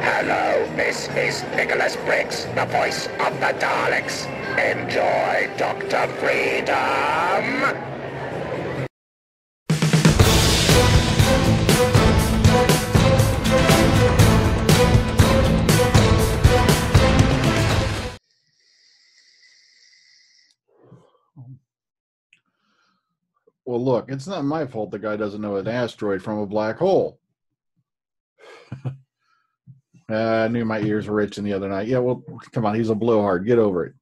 Hello, this is Nicholas Briggs, the voice of the Daleks. Enjoy Dr. Freedom! Well, look, it's not my fault the guy doesn't know an asteroid from a black hole. I knew my ears were itching the other night. Yeah, well, come on, he's a blowhard. Get over it.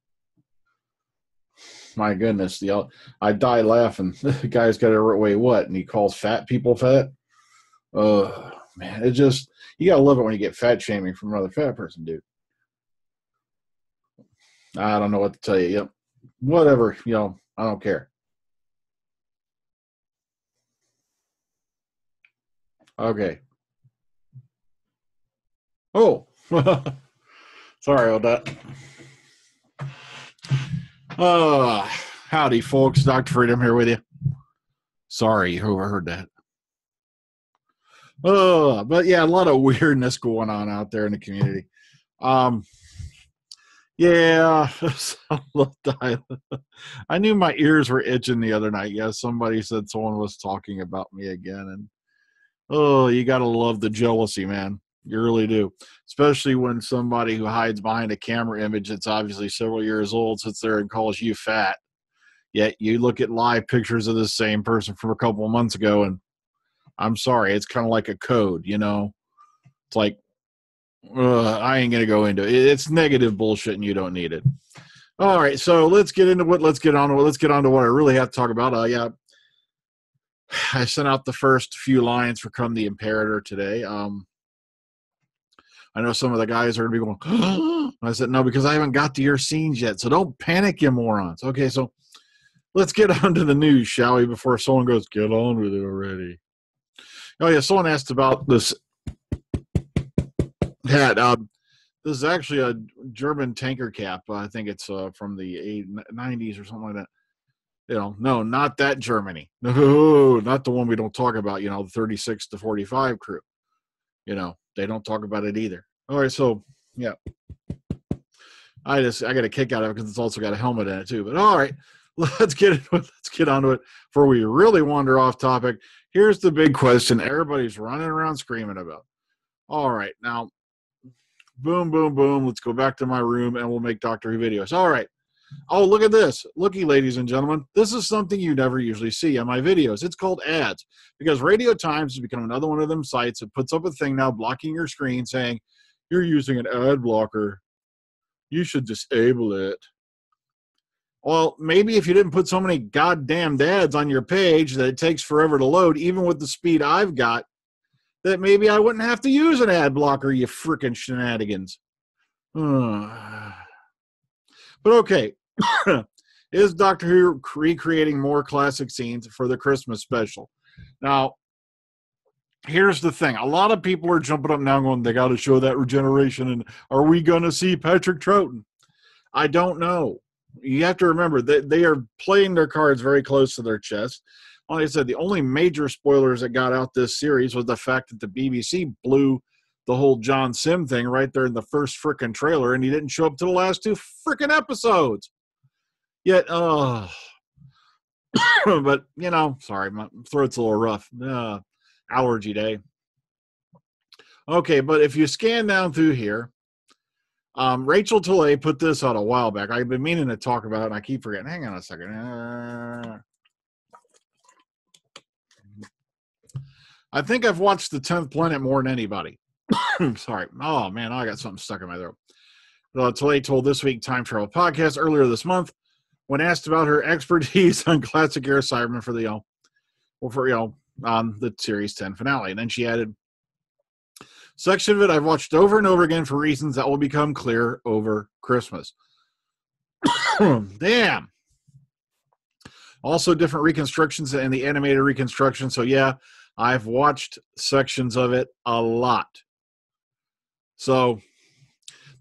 My goodness, I die laughing. The guy's got to wait what? And he calls fat people fat? Oh, man, it just, you got to love it when you get fat shaming from another fat person, dude. I don't know what to tell you. Yep. Whatever, I don't care. Okay. Oh, sorry about that. Howdy, folks. Dr. Freedom here with you. Sorry, you overheard that. But yeah, a lot of weirdness going on out there in the community. Yeah, I knew my ears were itching the other night. Yeah, somebody said someone was talking about me again, and you gotta love the jealousy, man. You really do. Especially when somebody who hides behind a camera image that's obviously several years old sits there and calls you fat. Yet you look at live pictures of the same person from a couple of months ago, and I'm sorry, it's kind of like a code, It's like, I ain't going to go into it. It's negative bullshit, and you don't need it. All right, so let's get on to what I really have to talk about. Yeah, I sent out the first few lines for Come the Imperator today. I know some of the guys are going to be going, I said, no, because I haven't got to your scenes yet. So don't panic, you morons. Okay, so let's get on to the news, shall we, before someone goes, get on with it already. Oh, yeah, someone asked about this hat. This is actually a German tanker cap. I think it's from the 90s or something like that. No, not that Germany. No, not the one we don't talk about, the 36 to 45 crew. They don't talk about it either. All right, so yeah, I got a kick out of it because it's also got a helmet in it too. But all right, let's get onto it before we really wander off topic. Here's the big question everybody's running around screaming about. All right, now, boom, boom, boom. Let's go back to my room and we'll make Doctor Who videos. All right. Oh, look at this. Looky, ladies and gentlemen. This is something you never usually see on my videos. It's called ads because Radio Times has become another one of them sites that puts up a thing now blocking your screen saying, you're using an ad blocker. You should disable it. Well, maybe if you didn't put so many goddamn ads on your page that it takes forever to load, even with the speed I've got, that maybe I wouldn't have to use an ad blocker, you frickin' shenanigans. But okay. Is Doctor Who recreating more classic scenes for the Christmas special? Now, here's the thing. A lot of people are jumping up now going, they got to show that regeneration, and are we going to see Patrick Troughton? I don't know. You have to remember that they are playing their cards very close to their chest. Like I said, the only major spoilers that got out this series was the fact that the BBC blew the whole John Sim thing right there in the first frickin' trailer, and he didn't show up to the last two frickin' episodes. Yet, but, sorry, my throat's a little rough. Allergy day. Okay, but if you scan down through here, Rachel Tilley put this out a while back. I've been meaning to talk about it, and I keep forgetting. Hang on a second. I think I've watched The 10th Planet more than anybody. Sorry. Oh, man, I got something stuck in my throat. Tilley told This Week Time Travel Podcast earlier this month when asked about her expertise on classic era Cybermen for the series 10 finale. And then she added, section of it I've watched over and over again for reasons that will become clear over Christmas. Damn. Also different reconstructions and the animated reconstruction. So yeah, I've watched sections of it a lot. So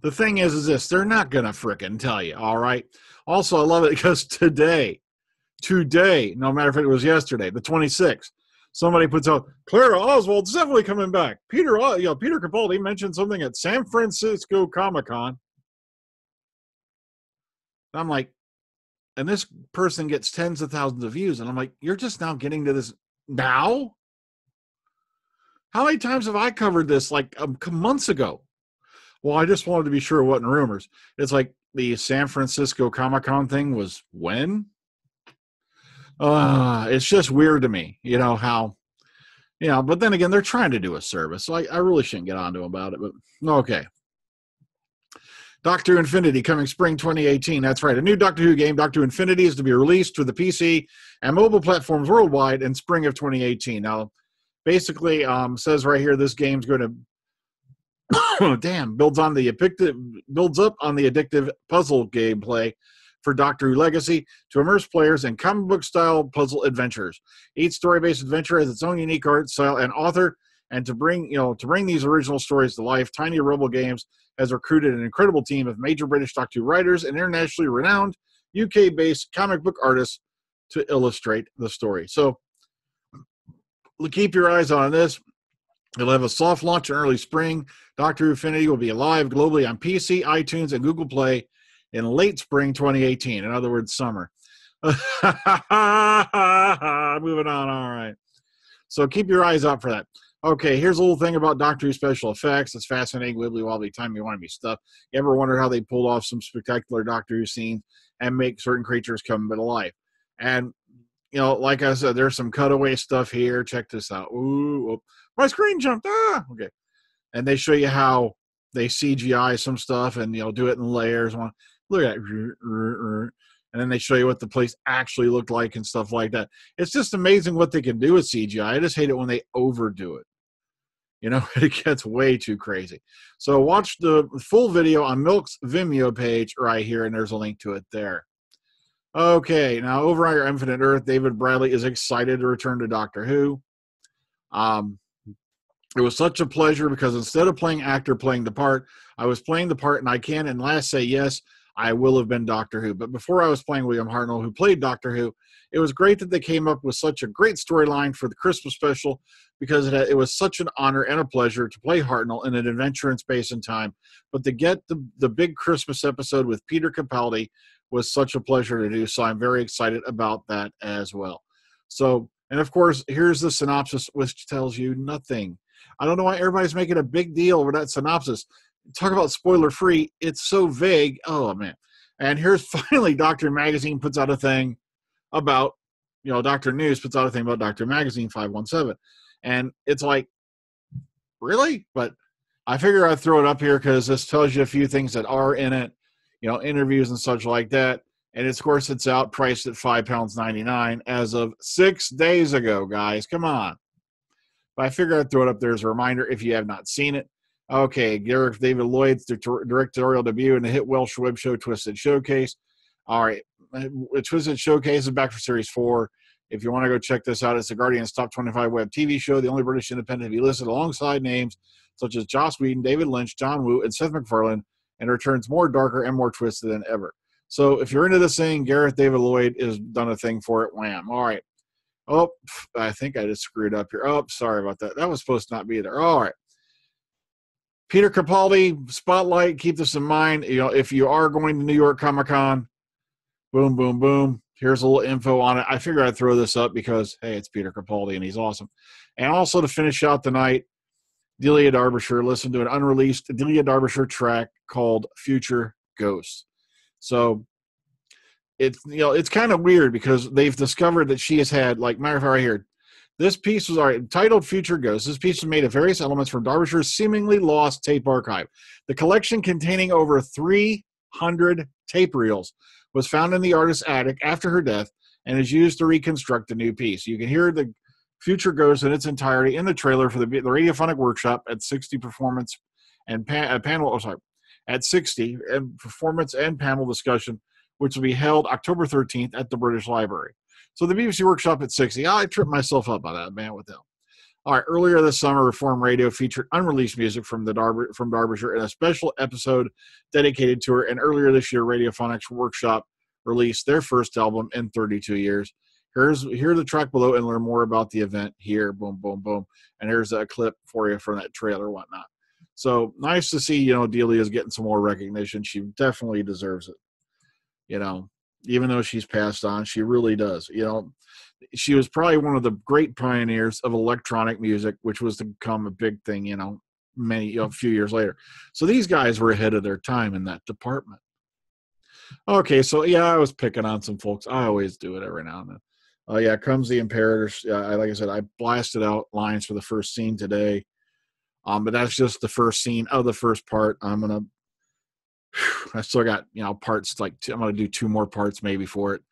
the thing is this, they're not going to frickin' tell you, all right? Also, I love it because today, no matter if it was yesterday, the 26th, somebody puts out, Clara Oswald's definitely coming back. Peter Capaldi mentioned something at San Francisco Comic-Con. I'm like, and this person gets tens of thousands of views. And I'm like, you're just now getting to this now? How many times have I covered this like months ago? Well, I just wanted to be sure it wasn't rumors. It's like the San Francisco Comic-Con thing was when? It's just weird to me, how, but then again, they're trying to do a service. So I really shouldn't get on to them about it, but okay. Doctor Who Infinity coming spring 2018. That's right. A new Doctor Who game, Doctor Who Infinity, is to be released to the PC and mobile platforms worldwide in spring of 2018. Now, basically, says right here, this game's going to builds up on the addictive puzzle gameplay for Doctor Who Legacy to immerse players in comic book style puzzle adventures. Each story-based adventure has its own unique art style and author, and to bring these original stories to life, Tiny Rebel Games has recruited an incredible team of major British Doctor Who writers and internationally renowned UK-based comic book artists to illustrate the story. So keep your eyes on this. It'll have a soft launch in early spring. Doctor Who Infinity will be live globally on PC, iTunes, and Google Play in late spring 2018. In other words, summer. Moving on. All right. So keep your eyes out for that. Okay, here's a little thing about Doctor Who special effects. It's fascinating, wibbly-wobbly, timey-wimey stuff. You ever wondered how they pulled off some spectacular Doctor Who scenes and make certain creatures come to life? And, like I said, there's some cutaway stuff here. Check this out. Ooh, my screen jumped. Okay. And they show you how they CGI some stuff and, do it in layers. Look at it. And then they show you what the place actually looked like and stuff like that. It's just amazing what they can do with CGI. I just hate it when they overdo it. It gets way too crazy. So watch the full video on Milk's Vimeo page right here, and there's a link to it there. Okay, now over on your Infinite Earth, David Bradley is excited to return to Doctor Who. It was such a pleasure because instead of playing actor playing the part, I was playing the part, and I can and last say yes, I will have been Doctor Who. But before I was playing William Hartnell, who played Doctor Who, it was great that they came up with such a great storyline for the Christmas special because it was such an honor and a pleasure to play Hartnell in an adventure in space and time. But to get the big Christmas episode with Peter Capaldi was such a pleasure to do. So I'm very excited about that as well. So, and of course, here's the synopsis, which tells you nothing. I don't know why everybody's making a big deal over that synopsis. Talk about spoiler-free. It's so vague. Oh, man. And here's finally Doctor Magazine puts out a thing about, Doctor News puts out a thing about Doctor Magazine 517. And it's like, really? But I figure I'd throw it up here because this tells you a few things that are in it, interviews and such like that. And, of course, it's out priced at £5.99 as of 6 days ago, guys. Come on. But I figure I'd throw it up there as a reminder if you have not seen it. Okay, Gareth David-Lloyd's directorial debut in the hit Welsh web show Twisted Showcase. All right, Twisted Showcase is back for Series 4. If you want to go check this out, it's the Guardian's Top 25 web TV show, the only British independent to be listed alongside names such as Joss Whedon, David Lynch, John Woo, and Seth MacFarlane, and returns more darker and more twisted than ever. So if you're into this thing, Gareth David-Lloyd has done a thing for it. Wham. All right. Oh, I think I just screwed up here. Oh, sorry about that. That was supposed to not be there. All right. Peter Capaldi, Spotlight, keep this in mind. If you are going to New York Comic-Con, boom, boom, boom. Here's a little info on it. I figured I'd throw this up because, hey, it's Peter Capaldi and he's awesome. And also to finish out the night, Delia Derbyshire listened to an unreleased Delia Derbyshire track called Future Ghost. So it's kind of weird because they've discovered that she has had, like, matter of fact, right here, this piece was titled Future Ghost. This piece was made of various elements from Derbyshire's seemingly lost tape archive. The collection, containing over 300 tape reels, was found in the artist's attic after her death and is used to reconstruct the new piece. You can hear the Future Ghost in its entirety in the trailer for the Radiophonic Workshop at 60 performance and at 60 and performance and panel discussion, which will be held October 13th at the British Library. So the BBC Workshop at 60. I tripped myself up by that, man, with them. All right, earlier this summer, Reform Radio featured unreleased music from Derbyshire in a special episode dedicated to her. And earlier this year, Radiophonics Workshop released their first album in 32 years. hear the track below and learn more about the event here. Boom, boom, boom. And here's a clip for you from that trailer, whatnot. So nice to see, Delia's getting some more recognition. She definitely deserves it. Even though she's passed on, she really does. She was probably one of the great pioneers of electronic music, which was to become a big thing, a few years later. So these guys were ahead of their time in that department. Okay, so yeah, I was picking on some folks. I always do it every now and then. Yeah, comes the Imperator. Like I said, I blasted out lines for the first scene today. But that's just the first scene of the first part. I still got, parts I'm going to do 2 more parts maybe for it.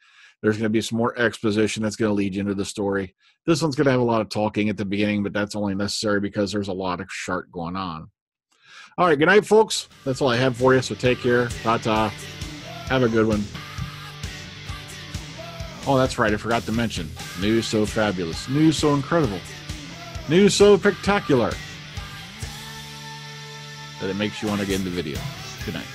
There's going to be some more exposition that's going to lead you into the story. This one's going to have a lot of talking at the beginning, but that's only necessary because there's a lot of shark going on. All right, good night, folks. That's all I have for you, so take care. Ta-ta. Have a good one. Oh, that's right. I forgot to mention. News so fabulous. News so incredible. News so spectacular that it makes you want to get into video. Good night.